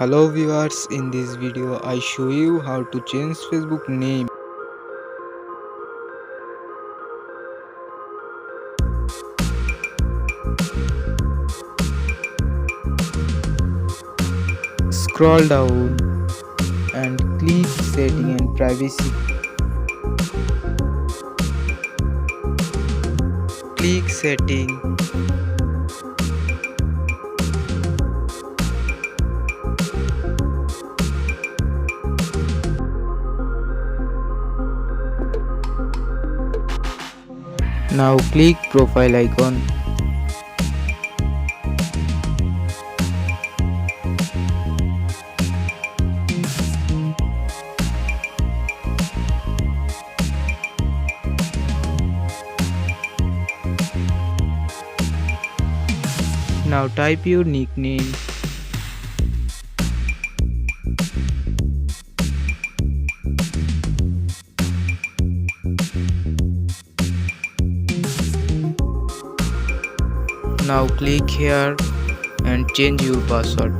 Hello viewers, in this video I show you how to change Facebook name. Scroll down and click setting and privacy. Click setting. Now click profile icon. Now type your nickname. Now click here and change your password.